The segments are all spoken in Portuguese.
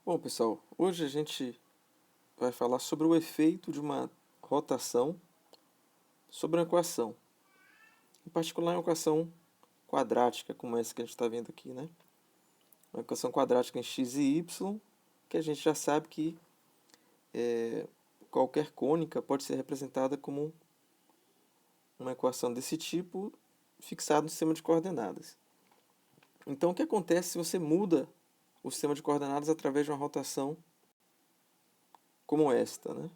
Bom, pessoal, hoje a gente vai falar sobre o efeito de uma rotação sobre uma equação, em particular uma equação quadrática, como essa que a gente está vendo aqui, né? Uma equação quadrática em x e y, que a gente já sabe que qualquer cônica pode ser representada como uma equação desse tipo fixada no sistema de coordenadas. Então, o que acontece se você muda o sistema de coordenadas através de uma rotação como esta, né?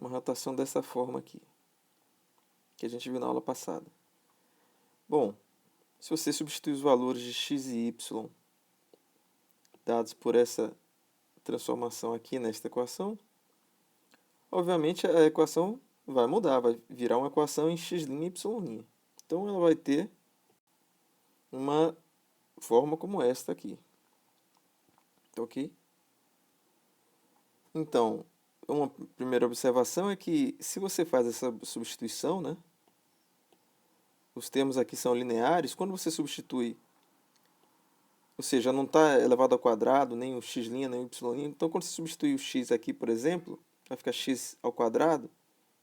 Uma rotação dessa forma aqui, que a gente viu na aula passada. Bom, se você substituir os valores de x e y dados por essa transformação aqui nesta equação, obviamente a equação vai mudar, vai virar uma equação em x' e y'. Então ela vai ter uma forma como esta aqui. Tá ok? Então, uma primeira observação é que se você faz essa substituição, né, os termos aqui são lineares, quando você substitui, ou seja, não está elevado ao quadrado, nem o x', nem o y'. Então, quando você substituir o x aqui, por exemplo, vai ficar x ao quadrado.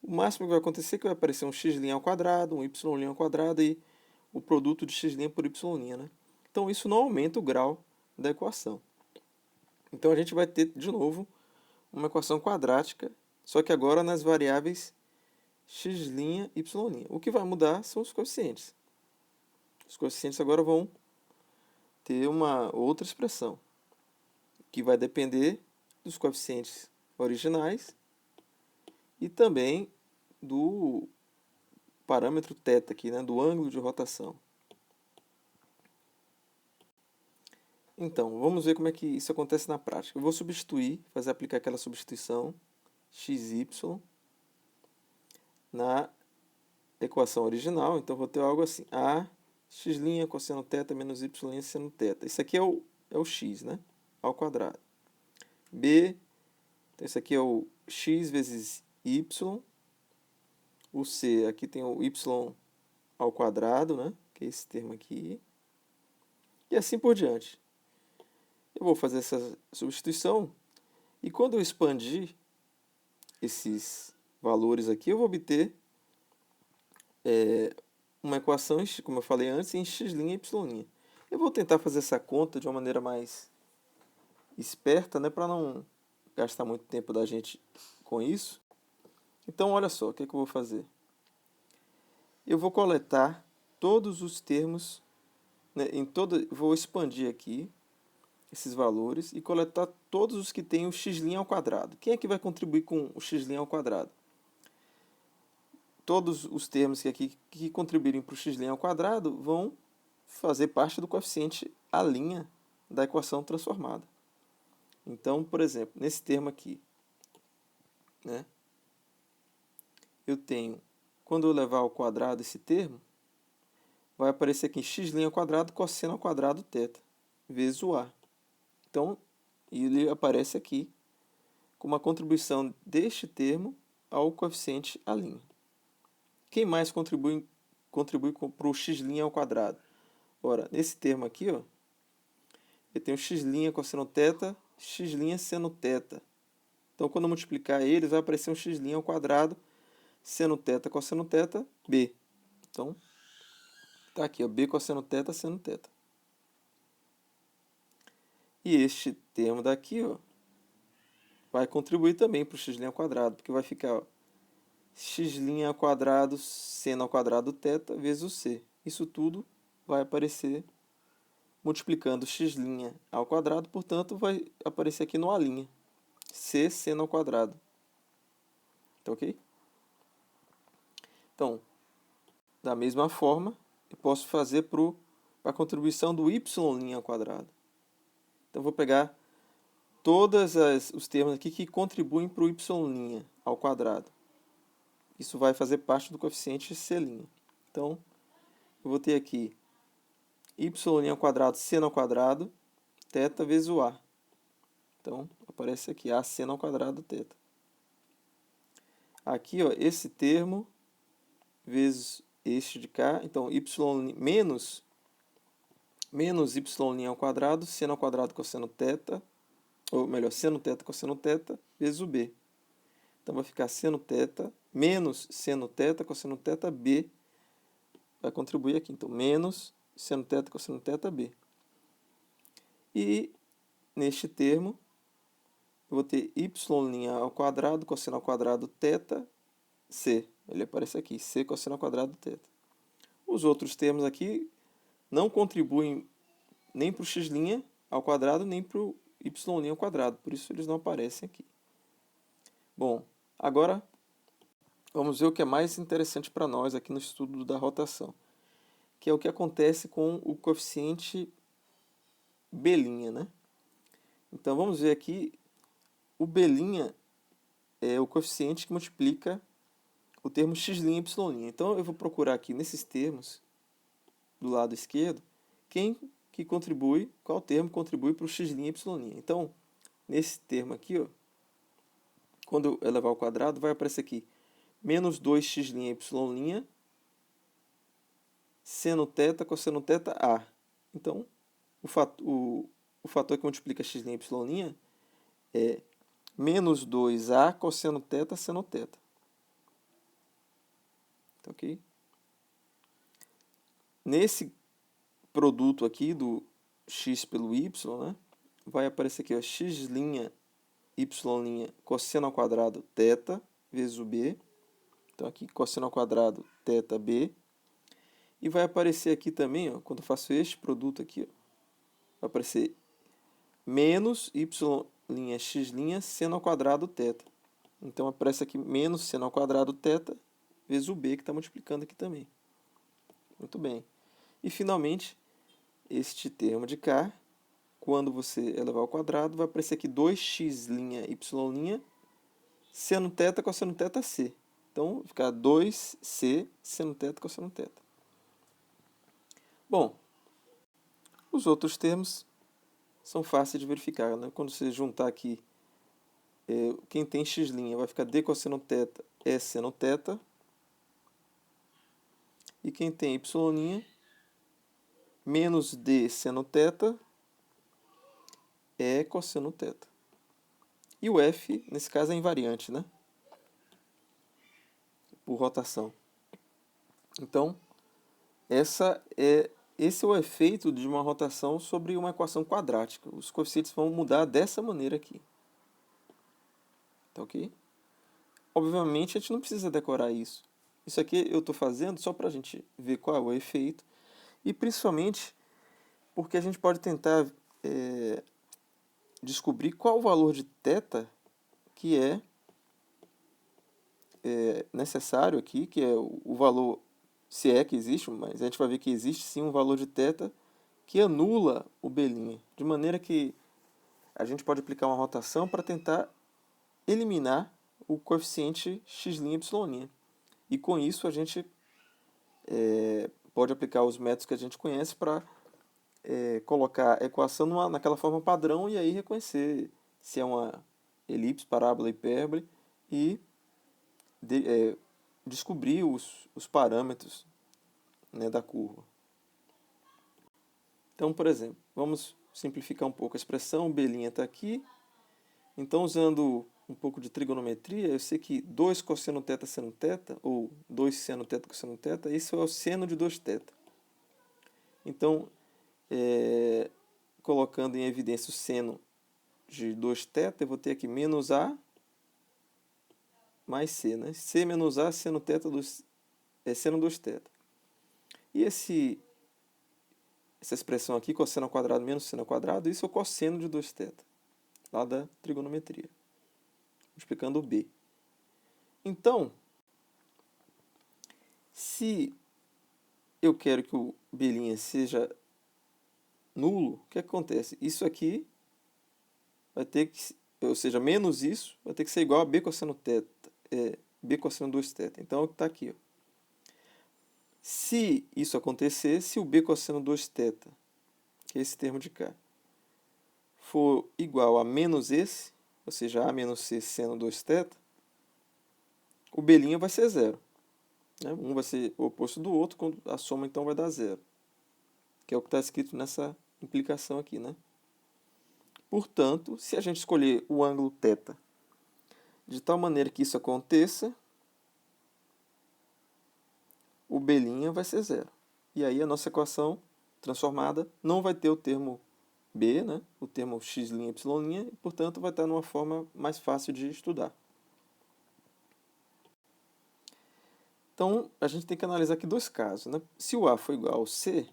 O máximo que vai acontecer é que vai aparecer um x' ao quadrado, um y' ao quadrado e o produto de x' por y', né? Então, isso não aumenta o grau da equação. Então, a gente vai ter, de novo, uma equação quadrática, só que agora nas variáveis x', y'. O que vai mudar são os coeficientes. Os coeficientes agora vão ter uma outra expressão, que vai depender dos coeficientes originais e também do parâmetro θ aqui, né, do ângulo de rotação. Então, vamos ver como é que isso acontece na prática. Eu vou substituir, aplicar aquela substituição xy na equação original. Então, vou ter algo assim, a x' cosseno θ menos y' seno θ. Isso aqui é o x, né, ao quadrado. B, então isso aqui é o x vezes y. O c, aqui tem o y ao quadrado, né, que é esse termo aqui. E assim por diante. Eu vou fazer essa substituição e quando eu expandir esses valores aqui, eu vou obter uma equação, como eu falei antes, em x' e y'. Eu vou tentar fazer essa conta de uma maneira mais esperta, né, para não gastar muito tempo da gente com isso. Então, olha só, o que é que eu vou fazer? Eu vou coletar todos os termos, né, vou expandir aqui esses valores e coletar todos os que têm o x' ao quadrado. Quem é que vai contribuir com o x' ao quadrado? Todos os termos que contribuírem para o x' ao quadrado vão fazer parte do coeficiente à linha da equação transformada. Então, por exemplo, nesse termo aqui, né, eu tenho, quando eu levar ao quadrado esse termo, vai aparecer aqui x' ao quadrado cosseno ao quadrado θ, vezes o a. Então, ele aparece aqui com uma contribuição deste termo ao coeficiente à linha. Quem mais contribui para o x' ao quadrado? Ora, nesse termo aqui, ó, eu tenho x' cosseno θ, x' seno θ. Então, quando eu multiplicar eles, vai aparecer um x' ao quadrado, seno θ cosseno θ, b. Então, está aqui, ó, b cosseno θ, seno θ. E este termo daqui, ó, vai contribuir também para o x' ao quadrado, porque vai ficar, ó, x' ao quadrado seno ao quadrado θ vezes o c. Isso tudo vai aparecer multiplicando x' ao quadrado, portanto, vai aparecer aqui no a', c seno ao quadrado. Tá ok? Então, da mesma forma, eu posso fazer para a contribuição do y' ao quadrado. Então, vou pegar todos os termos aqui que contribuem para o y' ao quadrado. Isso vai fazer parte do coeficiente c'. Então, eu vou ter aqui y' ao quadrado seno ao quadrado θ vezes o a. Então, aparece aqui a seno ao quadrado θ. Aqui, ó, esse termo vezes este de cá. Então, menos y' ao quadrado, seno ao quadrado cosseno θ, ou melhor, seno θ cosseno θ vezes o b. Então vai ficar seno θ menos seno θ cosseno θ b. Vai contribuir aqui, então, menos seno θ cosseno θ b. E neste termo, eu vou ter y' ao quadrado, cosseno ao quadrado θ, c. Ele aparece aqui, c cosseno ao quadrado θ. Os outros termos aqui não contribuem nem para o x' ao quadrado, nem para o y' ao quadrado. Por isso eles não aparecem aqui. Bom, agora vamos ver o que é mais interessante para nós aqui no estudo da rotação, que é o que acontece com o coeficiente b', né? Então vamos ver aqui, o b' é o coeficiente que multiplica o termo x' e y'. Então eu vou procurar aqui nesses termos, do lado esquerdo, qual termo contribui para o x' e y'. Então, nesse termo aqui, ó, quando eu elevar ao quadrado, vai aparecer aqui menos 2x' e y', seno θ cosseno θ a. Então, o fator que multiplica x' e y' é menos 2a cosseno θ seno θ. Tá ok? Nesse produto aqui do x pelo y, né, vai aparecer aqui, ó, x' y' cosseno ao quadrado θ vezes o b. Então aqui cosseno ao quadrado θb. E vai aparecer aqui também, ó, quando eu faço este produto aqui, ó, vai aparecer menos y'x' seno ao quadrado θ. Então aparece aqui menos seno ao quadrado θ vezes o b, que está multiplicando aqui também. Muito bem. E finalmente, este termo de cá, quando você elevar ao quadrado, vai aparecer aqui 2x' y' seno θ cosseno θ c. Então, vai ficar 2c seno θ cosseno θ. Bom, os outros termos são fáceis de verificar, né? Quando você juntar aqui, quem tem x' vai ficar d cosseno θ é seno θ. E quem tem y', menos d seno θ é cosseno θ. E o f, nesse caso, é invariante, né? Por rotação. Então, esse é o efeito de uma rotação sobre uma equação quadrática. Os coeficientes vão mudar dessa maneira aqui. Tá ok? Obviamente, a gente não precisa decorar isso. Isso aqui eu estou fazendo só para a gente ver qual é o efeito. E principalmente porque a gente pode tentar descobrir qual o valor de θ que é necessário aqui, que é o valor, se é que existe, mas a gente vai ver que existe sim um valor de θ que anula o b', de maneira que a gente pode aplicar uma rotação para tentar eliminar o coeficiente x', y'. E com isso a gente pode aplicar os métodos que a gente conhece para colocar a equação naquela forma padrão e aí reconhecer se é uma elipse, parábola, hipérbole e descobrir os parâmetros, né, da curva. Então, por exemplo, vamos simplificar um pouco a expressão, b' está aqui. Então, usando um pouco de trigonometria, eu sei que 2 cosseno θ seno θ, ou 2 seno θ cosseno θ, isso é o seno de 2θ. Então, colocando em evidência o seno de 2θ, eu vou ter aqui menos a mais c, né? C menos a seno θ é seno 2θ. E essa expressão aqui, cosseno ao quadrado menos seno ao quadrado, isso é o cosseno de 2θ, lá da trigonometria, multiplicando o b. Então, se eu quero que o b' seja nulo, o que acontece? Isso aqui vai ter que, ou seja, menos isso, vai ter que ser igual a b cosseno θ, b cosseno 2θ. Então, é o que está aqui, ó. Se isso acontecer, se o b cosseno 2θ, que é esse termo de cá, for igual a menos esse, ou seja, a menos c seno 2θ, o b' vai ser zero. Né? Um vai ser o oposto do outro, quando a soma então vai dar zero. Que é o que está escrito nessa implicação aqui, né? Portanto, se a gente escolher o ângulo θ de tal maneira que isso aconteça, o B' vai ser zero. E aí a nossa equação transformada não vai ter o termo B, né? O termo x', y', e, portanto, vai estar numa forma mais fácil de estudar. Então, a gente tem que analisar aqui dois casos, né? Se o A for igual ao C,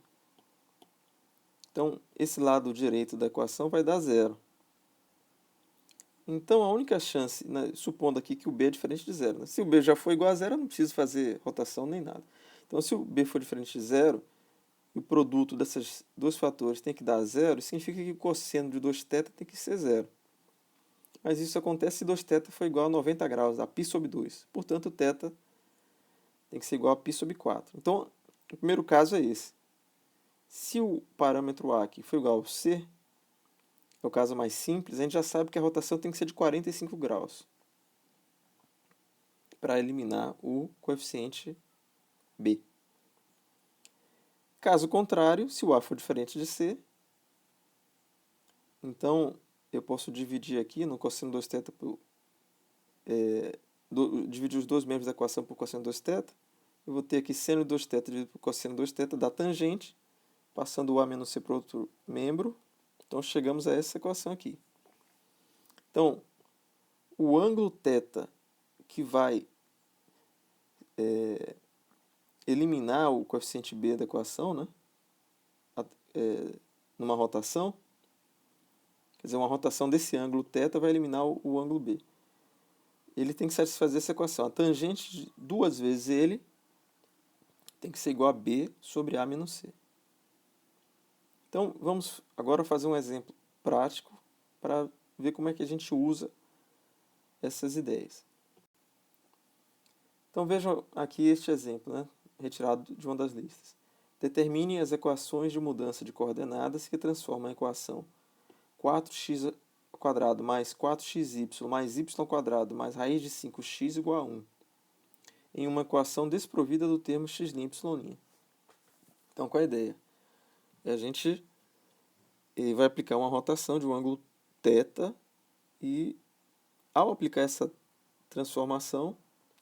então esse lado direito da equação vai dar zero. Então, a única chance, né, supondo aqui que o B é diferente de zero, né? Se o B já for igual a zero, eu não preciso fazer rotação nem nada. Então, se o B for diferente de zero, e o produto desses dois fatores tem que dar zero, significa que o cosseno de 2θ tem que ser zero. Mas isso acontece se 2θ for igual a 90 graus, a π sobre 2. Portanto, θ tem que ser igual a π sobre 4. Então, o primeiro caso é esse. Se o parâmetro A aqui for igual ao C, é o caso mais simples, a gente já sabe que a rotação tem que ser de 45 graus para eliminar o coeficiente B. Caso contrário, se o A for diferente de C, então eu posso dividir aqui no cosseno 2θ por, dividir os dois membros da equação por cosseno 2θ. Eu vou ter aqui seno de 2θ dividido por cosseno 2θ da tangente, passando o A menos C para outro membro. Então chegamos a essa equação aqui. Então, o ângulo θ que vai eliminar o coeficiente B da equação, né, numa rotação, quer dizer, uma rotação desse ângulo θ vai eliminar o ângulo B. Ele tem que satisfazer essa equação. A tangente de 2 vezes ele tem que ser igual a B sobre A menos C. Então, vamos agora fazer um exemplo prático para ver como é que a gente usa essas ideias. Então, vejam aqui este exemplo, né, retirado de uma das listas. Determine as equações de mudança de coordenadas que transformam a equação 4x² mais 4xy mais y² mais raiz de 5x igual a 1 em uma equação desprovida do termo x', y'. Então, qual é a ideia? A gente vai aplicar uma rotação de um ângulo θ e, ao aplicar essa transformação,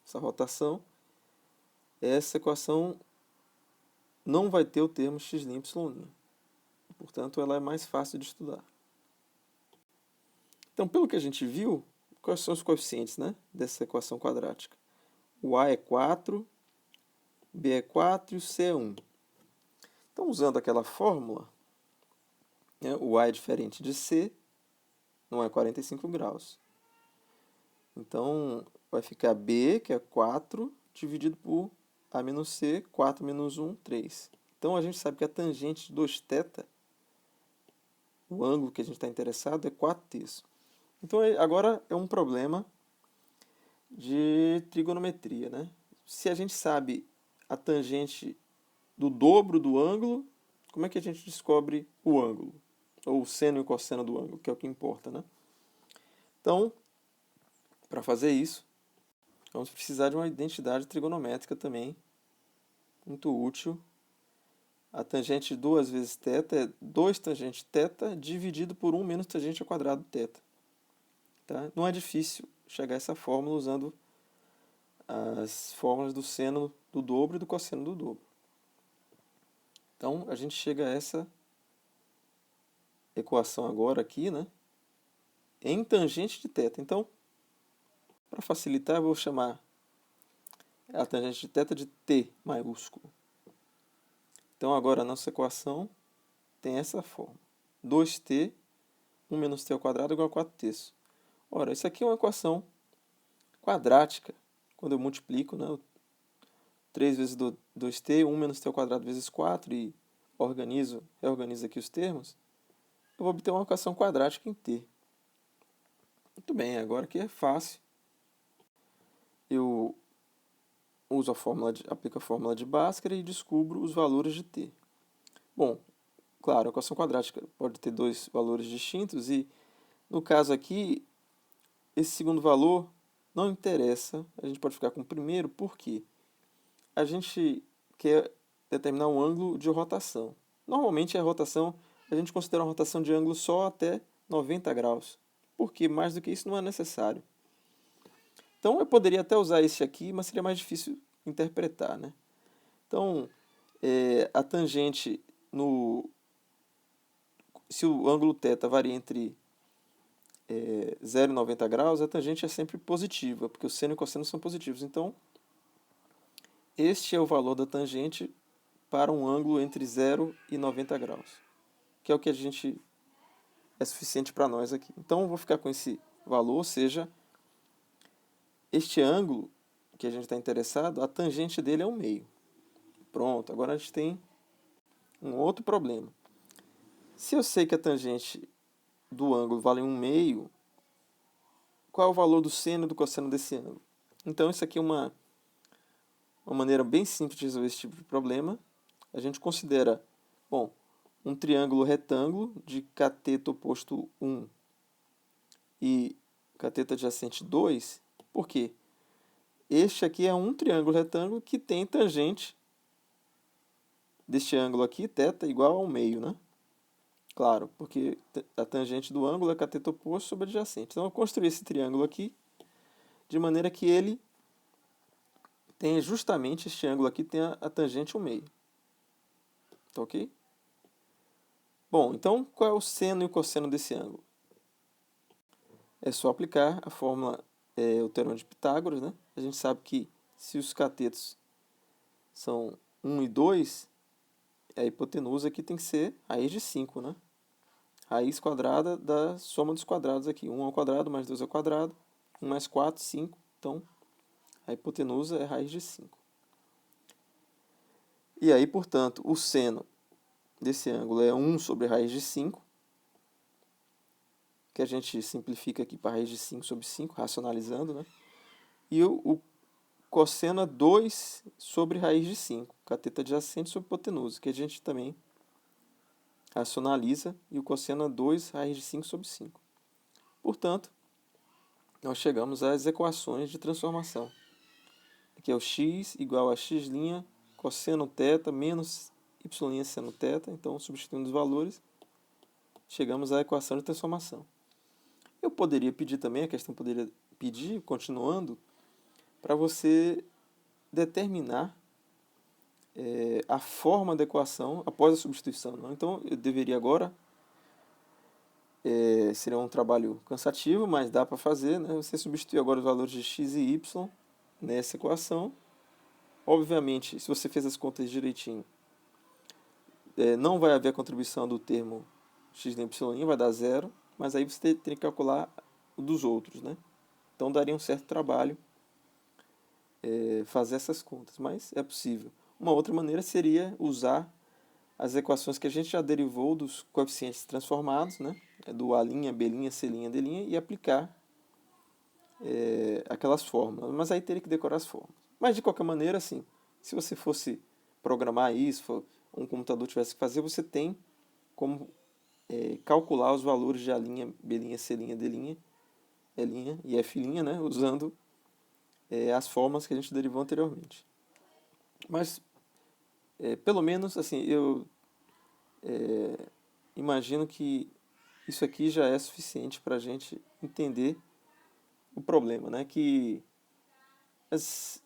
essa rotação, essa equação não vai ter o termo x', y'. Portanto, ela é mais fácil de estudar. Então, pelo que a gente viu, quais são os coeficientes, né, dessa equação quadrática? O A é 4, B é 4 e o C é 1. Então, usando aquela fórmula, né, o A é diferente de C, não é 45 graus. Então, vai ficar B, que é 4, dividido por A menos C, 4 menos 1, 3. Então, a gente sabe que a tangente de 2θ, o ângulo que a gente está interessado, é 4/3. Então, agora é um problema de trigonometria, né? Se a gente sabe a tangente do dobro do ângulo, como é que a gente descobre o ângulo? Ou o seno e o cosseno do ângulo, que é o que importa, né? Então, para fazer isso, vamos precisar de uma identidade trigonométrica também, muito útil. A tangente de 2 vezes θ é 2 tangente θ dividido por 1 menos tangente ao quadrado θ. Tá? Não é difícil chegar a essa fórmula usando as fórmulas do seno do dobro e do cosseno do dobro. Então, a gente chega a essa equação agora aqui, né, em tangente de θ. Então, para facilitar, eu vou chamar a tangente de θ de T maiúsculo. Então, agora a nossa equação tem essa forma. 2t, 1 menos t ao quadrado igual a 4/3. Ora, isso aqui é uma equação quadrática. Quando eu multiplico, né, 3 vezes 2t, 1 menos t ao quadrado vezes 4, e reorganizo aqui os termos, eu vou obter uma equação quadrática em t. Muito bem, agora aqui é fácil. Eu uso aplico a fórmula de Bhaskara e descubro os valores de t. Bom, claro, a equação quadrática pode ter dois valores distintos e, no caso aqui, esse segundo valor não interessa. A gente pode ficar com o primeiro porque a gente quer determinar um ângulo de rotação. Normalmente a rotação, a gente considera uma rotação de ângulo só até 90 graus. Porque mais do que isso não é necessário. Então eu poderia até usar esse aqui, mas seria mais difícil interpretar, né? Então, a tangente se o ângulo θ varia entre 0 e 90 graus, a tangente é sempre positiva, porque o seno e o cosseno são positivos. Então, este é o valor da tangente para um ângulo entre 0 e 90 graus, que é o que é suficiente para nós aqui. Então, eu vou ficar com esse valor, ou seja, este ângulo que a gente está interessado, a tangente dele é 1/2. Pronto, agora a gente tem um outro problema. Se eu sei que a tangente do ângulo vale 1/2, qual é o valor do seno e do cosseno desse ângulo? Então, isso aqui é uma maneira bem simples de resolver esse tipo de problema. A gente considera, bom, um triângulo retângulo de cateto oposto 1 e cateto adjacente 2. Por quê? Este aqui é um triângulo retângulo que tem tangente deste ângulo aqui, θ, igual a 1/2, né? Claro, porque a tangente do ângulo é cateto oposto sobre adjacente. Então, eu construí esse triângulo aqui de maneira que ele tem justamente este ângulo aqui, tem a tangente 1/2. Tá ok? Bom, então qual é o seno e o cosseno desse ângulo? É só aplicar a fórmula, o teorema de Pitágoras, né? A gente sabe que se os catetos são 1 e 2, a hipotenusa aqui tem que ser raiz de 5, né? Raiz quadrada da soma dos quadrados aqui. 1 ao quadrado mais 2 ao quadrado. 1 mais 4, 5. Então, a hipotenusa é raiz de 5. E aí, portanto, o seno desse ângulo é 1 sobre raiz de 5, que a gente simplifica aqui para raiz de 5 sobre 5, racionalizando, né? E o cosseno é 2 sobre raiz de 5, cateto adjacente sobre hipotenusa, que a gente também racionaliza, e o cosseno é 2 raiz de 5 sobre 5. Portanto, nós chegamos às equações de transformação. Aqui é o x igual a x' cosseno θ menos y' seno θ. Então, substituindo os valores, chegamos à equação de transformação. Eu poderia pedir também, a questão poderia pedir, continuando, para você determinar a forma da equação após a substituição. Não? Então, eu deveria agora, seria um trabalho cansativo, mas dá para fazer, né? Você substitui agora os valores de x e y nessa equação. Obviamente, se você fez as contas direitinho, não vai haver a contribuição do termo x nem y, vai dar 0, mas aí você tem que calcular o dos outros, né? Então daria um certo trabalho fazer essas contas, mas é possível. Uma outra maneira seria usar as equações que a gente já derivou dos coeficientes transformados, né? Do A', B', C', D', e aplicar aquelas fórmulas. Mas aí teria que decorar as fórmulas. Mas de qualquer maneira, assim, se você fosse programar isso, um computador tivesse que fazer, você tem como calcular os valores de A', B', C', D', E' e F', né? Usando as fórmulas que a gente derivou anteriormente. Mas, pelo menos, assim, eu imagino que isso aqui já é suficiente para a gente entender o problema, né? Que as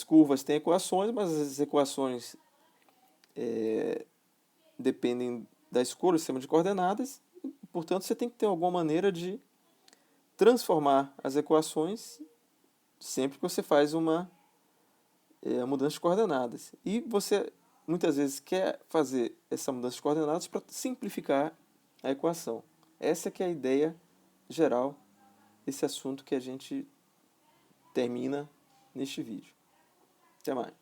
curvas têm equações, mas as equações dependem da escolha do sistema de coordenadas, portanto, você tem que ter alguma maneira de transformar as equações sempre que você faz uma mudança de coordenadas. E você, muitas vezes, quer fazer essa mudança de coordenadas para simplificar a equação. Essa que é a ideia geral desse assunto que a gente termina neste vídeo. Até mais.